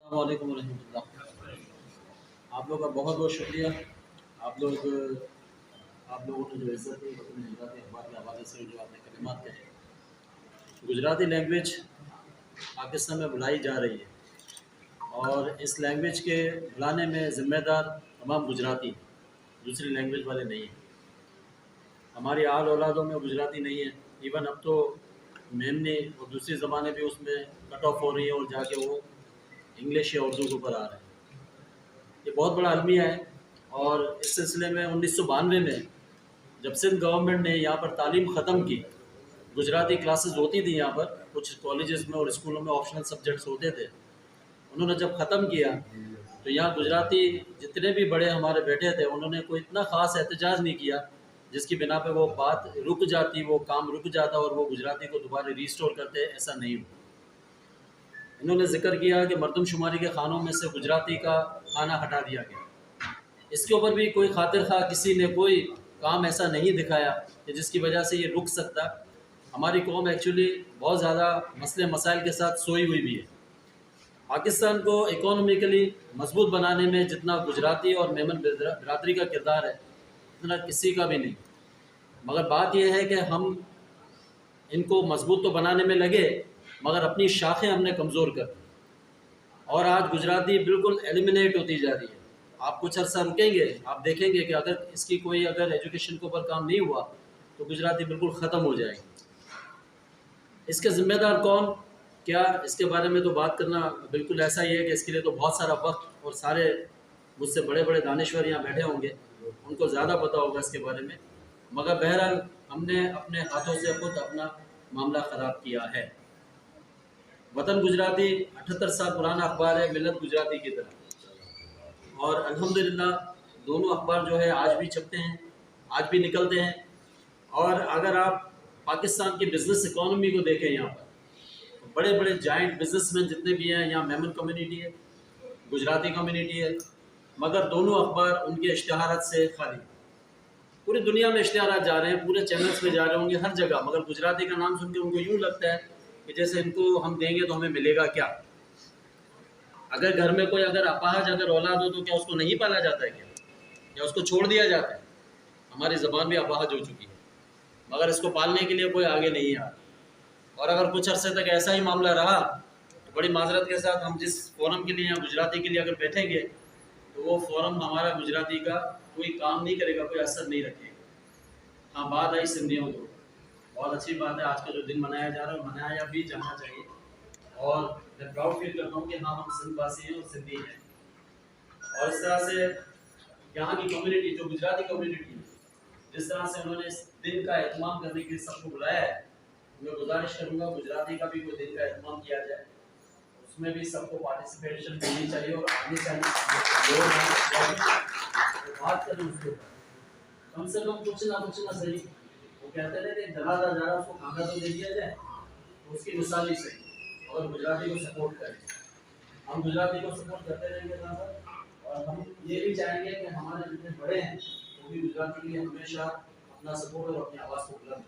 अस्सलाम वालेकुम रहमतुल्लाह। आप लोग का बहुत बहुत शुक्रिया। आप लोगों ने जो इज़्ज़त दी अपने गुजराती अखबार के हवाले से जो आपने कलिमात कहे। गुजराती लैंग्वेज पाकिस्तान में बुलाई जा रही है और इस लैंग्वेज के बुलाने में ज़िम्मेदार तमाम गुजराती हैं, दूसरी लैंग्वेज वाले नहीं हैं। हमारी आल औलादों में गुजराती नहीं है। इवन अब तो मेमनी और दूसरी ज़बानें भी उसमें कट ऑफ हो रही हैं और जाके वो इंग्लिश या उर्दू के ऊपर आ रहे हैं। ये बहुत बड़ा अलमिया है और इस सिलसिले में 1992 में जब सिंध गवर्नमेंट ने यहाँ पर तालीम ख़त्म की, गुजराती क्लासेस होती थी यहाँ पर, कुछ कॉलेजेस में और स्कूलों में ऑप्शनल सब्जेक्ट्स होते थे। उन्होंने जब ख़त्म किया तो यहाँ गुजराती जितने भी बड़े हमारे बैठे थे उन्होंने कोई इतना ख़ास एहतजाज नहीं किया जिसकी बिना पे वो बात रुक जाती, वो काम रुक जाता और वो गुजराती को दोबारा रीस्टोर करते। ऐसा नहीं हुआ। इन्होंने जिक्र किया कि मरदमशुमारी के खानों में से गुजराती का खाना हटा दिया गया। इसके ऊपर भी कोई खातिर खा किसी ने कोई काम ऐसा नहीं दिखाया कि जिसकी वजह से ये रुक सकता। हमारी कौम एक्चुअली बहुत ज़्यादा मसले मसाइल के साथ सोई हुई भी है। पाकिस्तान को इकोनॉमिकली मजबूत बनाने में जितना गुजराती और मेमन बिरादरी का किरदार है उतना किसी का भी नहीं। मगर बात यह है कि हम इनको मजबूत तो बनाने में लगे मगर अपनी शाखें हमने कमज़ोर कर दी और आज गुजराती बिल्कुल एलिमिनेट होती जा रही है। आप कुछ अर्सा रुकेंगे, आप देखेंगे कि अगर इसकी कोई अगर एजुकेशन के ऊपर काम नहीं हुआ तो गुजराती बिल्कुल ख़त्म हो जाएगी। इसके ज़िम्मेदार कौन क्या, इसके बारे में तो बात करना बिल्कुल ऐसा ही है कि इसके लिए तो बहुत सारा वक्त और सारे मुझसे बड़े बड़े दानिश्वर यहाँ बैठे होंगे, उनको ज़्यादा पता होगा इसके बारे में। मगर बहरहाल हमने अपने हाथों से खुद अपना मामला ख़राब किया है। वतन गुजराती 78 साल पुराना अखबार है, मिलत गुजराती की तरह, और अल्हम्दुलिल्लाह दोनों अखबार जो है आज भी छपते हैं, आज भी निकलते हैं। और अगर आप पाकिस्तान की बिज़नेस इकॉनमी को देखें, यहाँ पर बड़े बड़े जाइंट बिजनेसमैन जितने भी हैं, यहाँ मेमन कम्युनिटी है, गुजराती कम्युनिटी है, मगर दोनों अखबार उनके इश्तिहारात से खाली। पूरी दुनिया में इश्तिहारात जा रहे हैं, पूरे चैनल्स पे जा रहे होंगे हर जगह, मगर गुजराती का नाम सुन के उनको यूँ लगता है कि जैसे इनको हम देंगे तो हमें मिलेगा क्या। अगर घर में कोई अगर अपाहज अगर औलाद हो तो क्या उसको नहीं पाला जाता है क्या उसको छोड़ दिया जाता है। हमारी ज़बान भी अपाहज हो चुकी है मगर इसको पालने के लिए कोई आगे नहीं आ रहा। और अगर कुछ अरसे तक ऐसा ही मामला रहा तो बड़ी माजरत के साथ हम जिस फोरम के लिए या गुजराती के लिए अगर बैठेंगे तो वो फोरम हमारा गुजराती का कोई काम नहीं करेगा, कोई असर नहीं रखेगा। हाँ, बात आई सिंधियों को, बहुत अच्छी बात है, आज का जो दिन मनाया जा रहा है मनाया भी जाना चाहिए और मैं प्राउड फील करता हूँ कि हाँ हम सिंधवासी हैं और सिंधी हैं। और इस तरह से यहाँ की कम्युनिटी जो गुजराती कम्युनिटी है, जिस तरह से उन्होंने इस दिन का एहतमाम करने के लिए सबको बुलाया है, मैं गुजारिश करूँगा गुजराती का भी कोई दिन का एहतमाम किया जाए, उसमें भी सबको पार्टिसिपेशन देनी चाहिए और आगे चाहिए बात करें उसके ऊपर, कम से कम कुछ ना सही। वो कहते थे कि जनाजा जा रहा उसको खाना तो दे दिया जाए, तो उसकी मिसाल ही सही। और गुजराती को सपोर्ट करें, हम गुजराती को सपोर्ट करते रहेंगे और हम ये भी चाहेंगे कि हमारे जितने बड़े हैं वो भी गुजराती के लिए हमेशा अपना सपोर्ट और अपनी आवाज़ को बुलंद